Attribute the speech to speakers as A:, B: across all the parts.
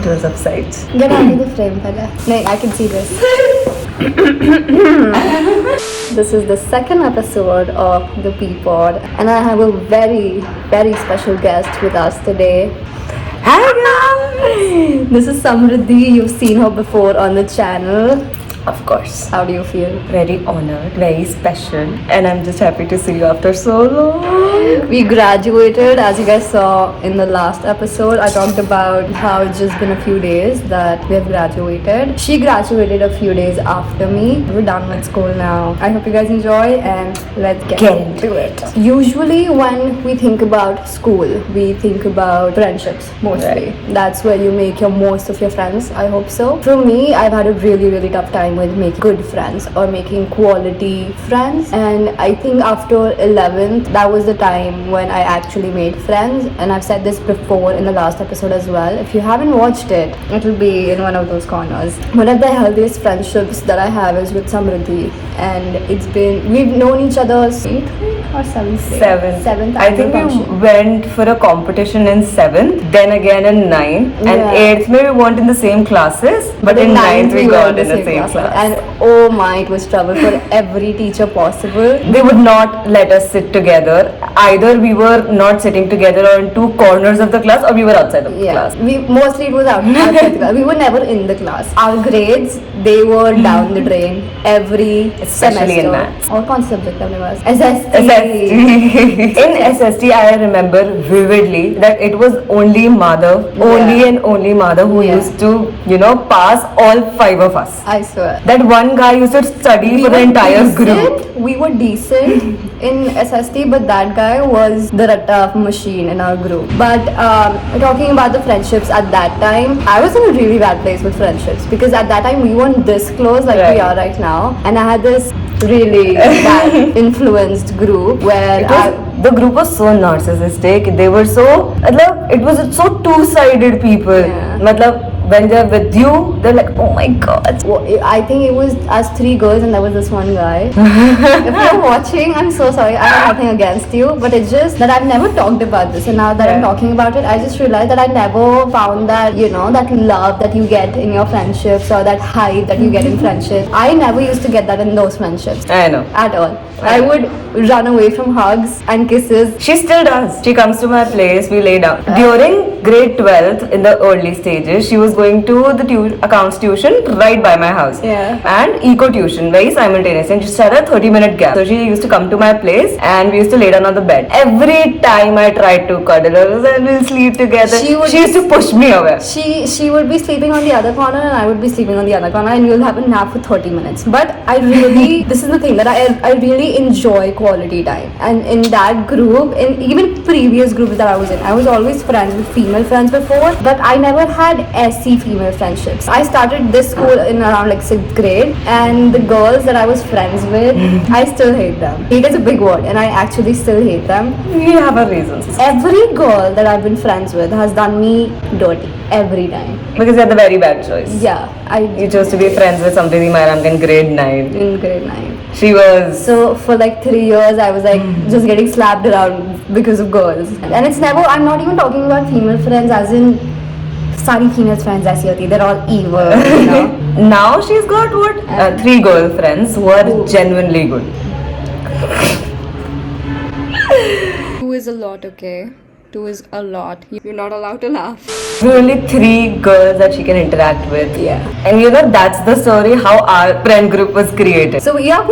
A: close-up sides.
B: Get out of the frame, fella. No, I can see this. This is the second episode of the PEAPOD, and I have a very, very special guest with us today.
A: Hi guys!
B: This is Samriddhi. You've seen her before on the channel.
A: Of course.
B: How do you feel?
A: Very honored, very special, and I'm just happy to see you after so long.
B: We graduated, as you guys saw in the last episode. I talked about how it's just been a few days that we have graduated. She graduated a few days after me. We're done with school now. I hope you guys enjoy, and let's get
A: into it.
B: Usually when we think about school, we think about friendships mostly.
A: Right.
B: That's where you make your most of your friends. I hope so. For me, I've had a really, really tough time with making good friends or making quality friends, and I think after 11th, that was the time when I actually made friends. And I've said this before in the last episode as well. If you haven't watched it, it will be in one of those corners. One of the healthiest friendships that I have is with Samriddhi, and we've known each other since 8th or 7th grade? Seventh.
A: I think we went for a competition in 7th, then again in 9th, and 8th maybe we weren't in the same classes, but in 9th we got in the same class.
B: And oh my, it was trouble for every teacher possible.
A: They would not let us sit together. Either we were not sitting together or in two corners of the class, or we were outside of the class.
B: Mostly it was outside the class. We were never in the class. Our grades, they were down the drain every
A: Especially
B: semester.
A: in maths.
B: Or कौन सा subject हमने पास? SST.
A: In SST, I remember vividly that it was only Madhav, only Madhav who used to, pass all 5 of us.
B: I swear.
A: That one guy used to study for the entire group.
B: We were decent in SST, but that guy was the ratta machine in our group. But talking about the friendships at that time, I was in a really bad place with friendships, because at that time we weren't this close like we are right now, and I had this really bad influenced group where
A: the group was so narcissistic. They were so, it was so two-sided people. When they're with you, they're like, oh my god.
B: Well, I think it was us 3 girls and there was this one guy. If you're watching, I'm so sorry. I have nothing against you, but it's just that I've never talked about this, and now that I'm talking about it, I just realized that I never found that, that love that you get in your friendships, or that hype that you get in friendships. I never used to get that in those friendships.
A: I know.
B: At all. I would run away from hugs and kisses.
A: She still does. She comes to my place, we lay down. During grade 12th, in the early stages, she was going to the accounts tuition right by my house. And eco tuition, very simultaneous. And she had a 30-minute gap. So she used to come to my place and we used to lay down on the bed. Every time I tried to cuddle her and we'll sleep together, she used to push me away.
B: She would be sleeping on the other corner and I would be sleeping on the other corner, and we'll have a nap for 30 minutes. But I really, this is the thing, that I really enjoy quality time. And in that group, in even previous groups that I was always friends with female friends before, but I never had SC female friendships. I started this school in around like 6th grade, and the girls that I was friends with, I still hate them. Hate is a big word, and I actually still hate them.
A: We have our reasons.
B: Every girl that I've been friends with has done me dirty. Every time.
A: Because you had the very bad choice.
B: You
A: chose to be friends with somebody Mayram in grade 9.
B: In grade 9.
A: She was...
B: So for like 3 years I was like just getting slapped around because of girls. And it's never, I'm not even talking about female friends as in sari female friends as they're all evil,
A: Now she's got 3 girlfriends who are genuinely good.
B: 2 is a lot, okay? 2 is a lot. You're not allowed to laugh.
A: There are only 3 girls that she can interact with. And that's the story how our friend group was created.
B: So we have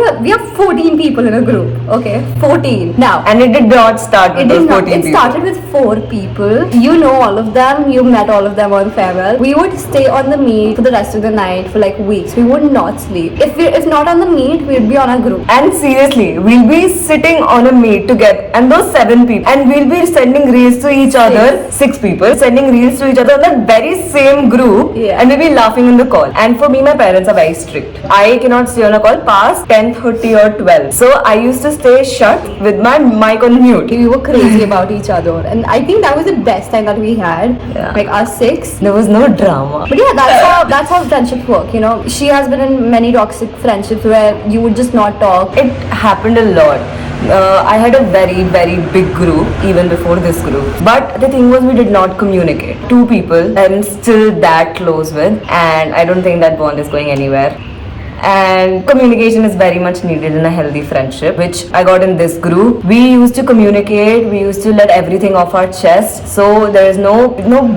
B: 14 people in a group. Okay, 14. Now,
A: and it did not start with those 14 people.
B: It started with 4 people. You know all of them. You met all of them on farewell. We would stay on the meet for the rest of the night for like weeks. We would not sleep. If not on the meet, we'd be on a group.
A: And seriously, we'll be sitting on a meet together, and those 7 people, and we'll be sending reels to each other, 6 people, sending reels to each other on that very same group, and we'll be laughing on the call. And for me, my parents are very strict. I cannot stay on a call past 10:30 or 12. So I used to stay shut with my mic on mute.
B: We were crazy about each other, and I think that was the best time that we had. Like us 6.
A: There was no drama.
B: But that's how friendships work. She has been in many toxic friendships where you would just not talk.
A: It happened a lot. I had a very, very big group even before this group. But the thing was, we did not communicate. Two people I'm still that close with, and I don't think that bond is going anywhere. And communication is very much needed in a healthy friendship, which I got in this group. We used to communicate, we used to let everything off our chest, so there is no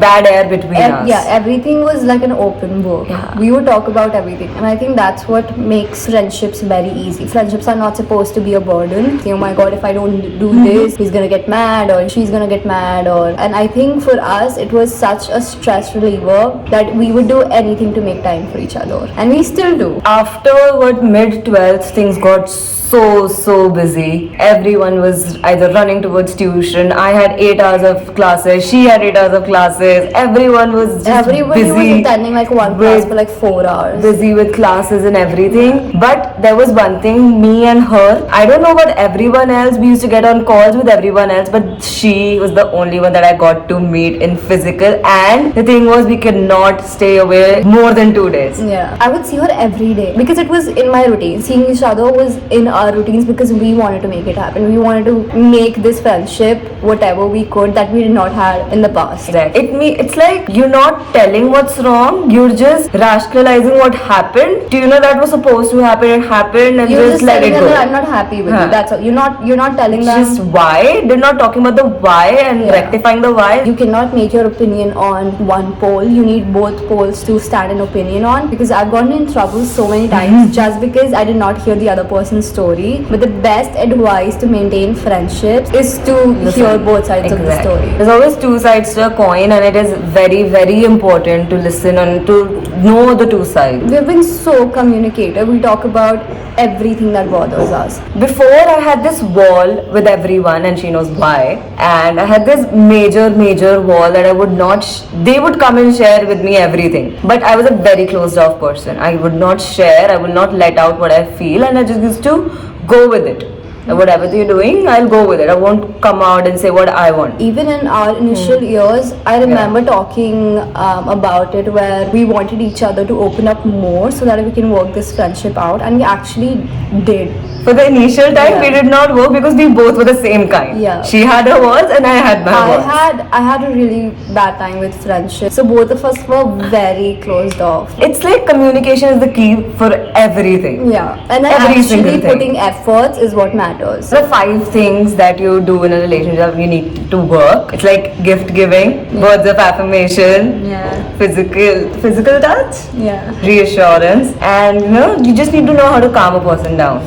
A: bad air between us.
B: Yeah, everything was like an open book.
A: Yeah.
B: We would talk about everything, and I think that's what makes friendships very easy. Friendships are not supposed to be a burden. Oh my god, if I don't do this, he's gonna get mad or she's gonna get mad, and I think for us it was such a stress reliever that we would do anything to make time for each other, and we still do.
A: After mid 12th, things got so busy. Everyone was either running towards tuition. I had 8 hours of classes, she had 8 hours of classes. Everyone was just
B: Everybody
A: busy
B: was attending like one class for like 4 hours.
A: busy with classes and everything. But there was one thing, me and her, I don't know about everyone else, we used to get on calls with everyone else, but she was the only one that I got to meet in physical. And the thing was, we could not stay away more than 2 days.
B: Yeah, I would see her every day because it was in my routine. Seeing each other was in our routines because we wanted to make it happen. We wanted to make this friendship whatever we could that we did not have in the past.
A: It's like you're not telling what's wrong, you're just rationalizing what happened. Do you know that was supposed to happen? It happened, and
B: You're
A: just let it
B: telling
A: go.
B: them that I'm not happy with
A: Huh.
B: you. That's all. You're not telling them.
A: Just why? They're not talking about the why and
B: Yeah.
A: rectifying the why.
B: You cannot make your opinion on one pole. You need both poles to stand an opinion on, because I've gotten in trouble so many times just because I did not hear the other person's story. But the best advice to maintain friendships is to hear both sides of the story.
A: There's always two sides to a coin, and it is very, very important to listen and to know the two sides.
B: We've been so communicative. We talk about everything that bothers us.
A: Before, I had this wall with everyone, and she knows why. And I had this major wall that I would not. They would come and share with me everything, but I was a very closed off person. I would not share. I would not let out what I feel, and I just used to go with it. Whatever you're doing, I'll go with it. I won't come out and say what I want.
B: Even in our initial years, I remember talking about it, where we wanted each other to open up more so that we can work this friendship out, and we actually did.
A: For the initial time,
B: Yeah.
A: we did not work because we both were the same kind.
B: Yeah.
A: She had her walls and I had my walls.
B: I had a really bad time with friendship, so both of us were very closed off.
A: It's like communication is the key for everything.
B: Yeah, and then
A: Every single
B: actually
A: thing.
B: putting efforts is what matters.
A: The 5 things that you do in a relationship you need to work. It's like gift giving, words of affirmation,
B: Yeah.
A: physical touch,
B: Yeah.
A: reassurance, and you just need to know how to calm a person down.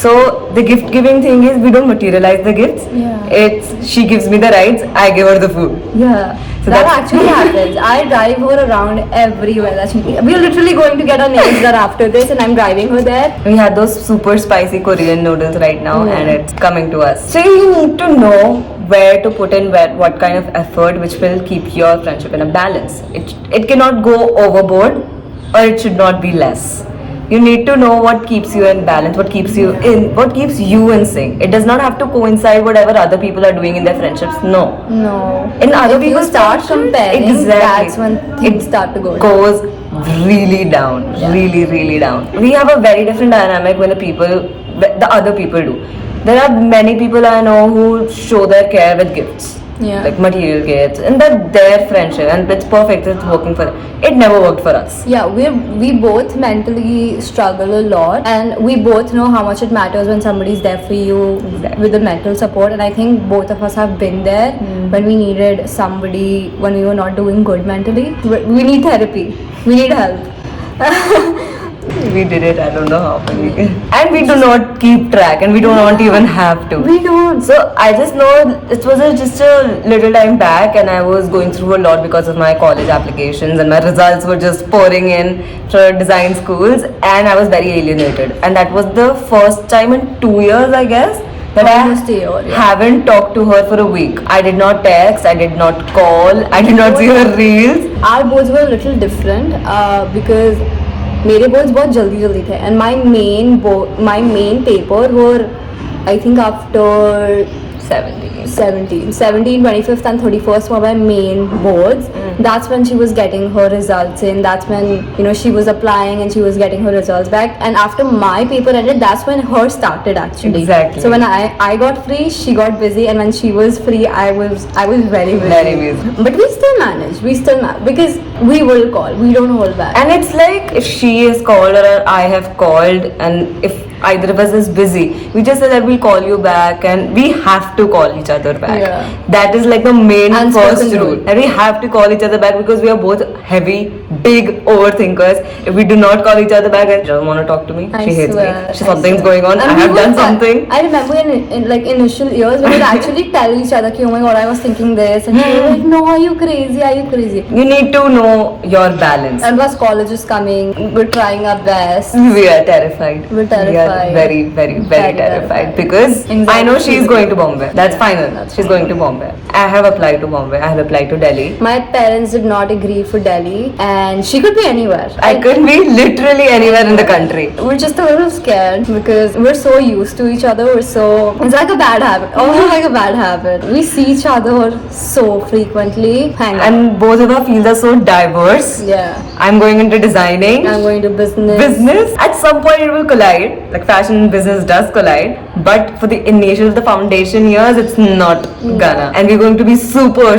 A: So the gift giving thing is, we don't materialize the gifts.
B: Yeah.
A: It's she gives me the rides, I give her the food.
B: Yeah,
A: So
B: that
A: that's-
B: actually happens. I drive her around everywhere. We're literally going to get our nails done after this, and I'm driving her there.
A: We had those super spicy Korean noodles right now,
B: Yeah.
A: and it's coming to us. So you need to know where to put in what kind of effort, which will keep your friendship in a balance. It cannot go overboard, or it should not be less. You need to know what keeps you in balance, what keeps you in sync. It does not have to coincide whatever other people are doing in their friendships. No.
B: No.
A: In other
B: If you
A: people's
B: start
A: friendships,
B: comparing,
A: exactly.
B: that's when things start to go down.
A: Goes really down, really down. We have a very different dynamic when the other people do. There are many people I know who show their care with gifts.
B: Yeah.
A: Like material gifts, and that's their friendship, and it's perfect. It's working for them. It never worked for us.
B: Yeah, we both mentally struggle a lot, and we both know how much it matters when somebody's there for you with the mental support. And I think both of us have been there when we needed somebody, when we were not doing good mentally. We need therapy. We need help.
A: We did it. I don't know how, and we do not keep track, and we do not even have to.
B: We don't.
A: So I just know it was just a little time back, and I was going through a lot because of my college applications, and my results were just pouring in for design schools, and I was very alienated. And that was the first time in 2 years, I guess, that
B: Almost a year, yeah.
A: haven't talked to her for a week. I did not text, I did not call, I did not see her reels.
B: Our boards were a little different because मेरे boards बहुत जल्दी थे, and my main paper were I think after 17, 25th and 31st were my main boards. That's when she was getting her results in. That's when, you know, she was applying and she was getting her results back. And after my paper ended, that's when her started actually.
A: Exactly.
B: So when I got free, she got busy, and when she was free, I was very busy.
A: Very busy.
B: But we still manage. Because we will call. We don't hold back.
A: And it's like if she is called or I have called, and if either of us is busy, we just say that we'll call you back, and we have to call each other back.
B: Yeah.
A: That is like the main
B: Unspoken
A: first rule.
B: rule.
A: And we have to call each other back because we are both heavy, big overthinkers. If we do not call each other back and she doesn't want to talk to me, she hates me. Something's going on.
B: And
A: I have
B: we
A: done
B: would-
A: something.
B: I remember in like initial years, we would actually tell each other, ki, oh my god, I was thinking this, and she was like, no, are you crazy? Are you crazy?
A: You need to know your balance.
B: And plus, college is coming. We're trying our best.
A: We are terrified.
B: We're
A: We are
B: terrified.
A: very
B: Very
A: terrified
B: terrified.
A: because
B: Anxiety
A: I know
B: is
A: she's going to Bombay. That's final.
B: That's
A: She's going to Bombay. I have applied to Bombay. I have applied to Delhi.
B: My parents did not agree for Delhi, and she could be anywhere.
A: I could be literally anywhere in the country.
B: We're just a little scared because we're so used to each other. It's like a bad habit. Oh, like a bad habit. We see each other so frequently. Hang on.
A: And both of our fields are so diverse.
B: Yeah.
A: I'm going into designing.
B: I'm going to business.
A: Business. At some point it will collide. Like fashion and business does collide. But for the initial, the foundation years, it's not gonna. And we're going to be super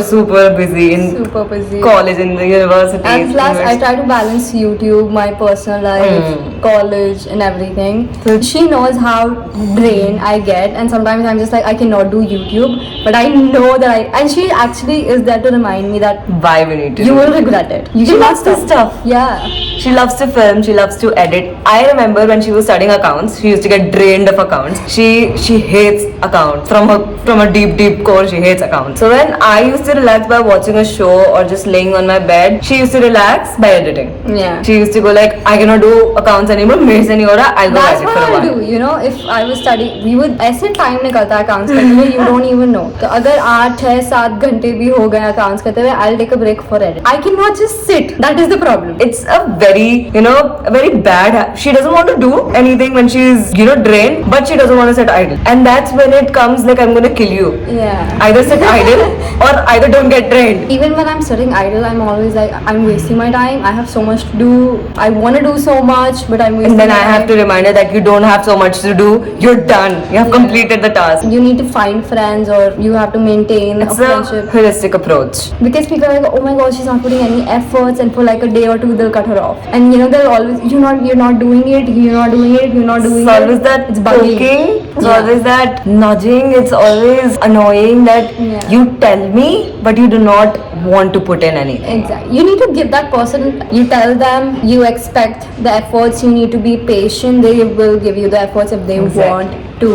A: busy in
B: Super busy.
A: college, in the universities.
B: And plus, I try to balance YouTube, my personal life, college, and everything. So she knows how drained I get, and sometimes I'm just like, I cannot do YouTube, but I know that and she actually is there to remind me that
A: why we need to
B: you
A: do
B: will
A: it.
B: regret it. You
A: She
B: cannot
A: loves this
B: stop.
A: stuff.
B: Yeah.
A: She loves to film, she loves to edit. I remember when she was studying accounts, she used to get drained of accounts. She hates accounts. From a deep core, she hates accounts. So when I used to relax by watching a show or just laying on my bed, she used to relax by editing.
B: Yeah.
A: She used to go like, I cannot do accounts anymore, मेरे से नहीं हो रहा, I'll go
B: That's
A: edit
B: what
A: for a
B: I'll
A: while.
B: do. You know, if I was studying, we would ऐसे time निकलता है accounts करते हुए, you don't even know. तो अगर 8, 6, 7 घंटे भी हो गए accounts करते हुए, I'll take a break for edit. I cannot just sit. That is the problem.
A: It's a very bad. She doesn't want to do anything when she's drained, but she doesn't want to sit idle. And that's when it comes like, I'm gonna kill you.
B: Yeah.
A: Either sit idle or either don't get drained.
B: Even when I'm sitting idle, I'm always like, I'm wasting my time. I have so much to do. I want to do so much, but I'm wasting
A: And then
B: my
A: I have to
B: time.
A: remind her that you don't have so much to do. You're done. You have completed the task.
B: You need to find friends, or you have to maintain
A: It's
B: a
A: a
B: friendship.
A: holistic approach.
B: Because people are like, oh my god, she's not putting any efforts, and for like a day or two they'll cut her off. And they'll always, you're not doing it, you're not doing it, you're not doing
A: It's
B: it.
A: always that
B: It's bugging.
A: poking. It's
B: Yeah.
A: always that nudging. It's always annoying that
B: Yeah.
A: you tell me, but you do not want to put in anything.
B: Exactly. You need to give that person, you tell them, you expect the efforts, you need to be patient. They will give you the efforts if they
A: Exactly.
B: want to.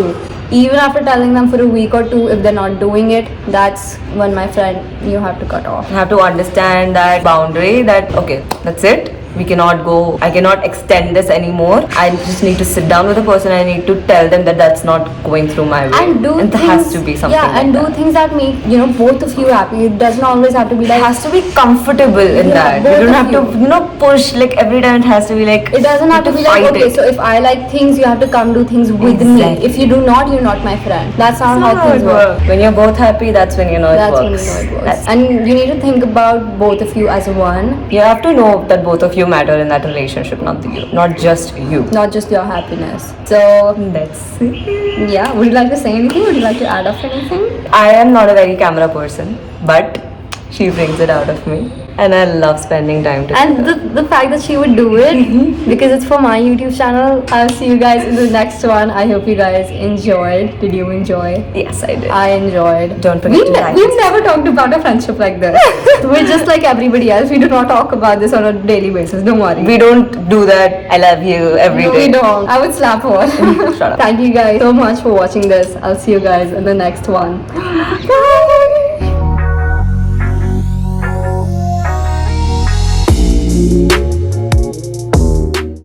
B: Even after telling them for a week or two, if they're not doing it, that's when, my friend, you have to cut off.
A: You have to understand that boundary, that okay, that's it. We cannot go, I cannot extend this anymore. I just need to sit down with the person. I need to tell them that that's not going through my way.
B: And do
A: there
B: things,
A: has to be something.
B: yeah, and
A: like
B: do
A: that.
B: things that make both of you happy. It doesn't always have to be
A: It
B: like,
A: has to be comfortable in
B: Yeah,
A: that.
B: both
A: You don't
B: of
A: have to push like every time. It has to be like,
B: it doesn't have to be like,
A: fight
B: okay,
A: it.
B: so if I like things, you have to come do things with me.
A: Exactly.
B: If you do not, you're not my friend. That's not
A: That's
B: how
A: not how
B: things
A: it
B: work.
A: works. When you're both happy, that's when you know
B: That's
A: it
B: when
A: works.
B: you know it works.
A: That's-
B: And you need to think about both of you as one,
A: you have to know that both of you matter in that relationship, not just you.
B: not just your happiness. So,
A: That's it.
B: yeah, would you like to say anything? Would you like to add up anything?
A: I am not a very camera person, but she brings it out of me, and I love spending time together.
B: And the fact that she would do it, because it's for my YouTube channel. I'll see you guys in the next one. I hope you guys enjoyed. Did you enjoy?
A: Yes, I did.
B: I enjoyed.
A: Don't forget to like
B: We've
A: us.
B: never talked about a friendship like this. We're just like everybody else. We do not talk about this on a daily basis. Don't worry.
A: We don't do that. I love you every
B: No,
A: day.
B: we don't. I would slap her.
A: Shut up.
B: Thank you guys so much for watching this. I'll see you guys in the next one. Bye.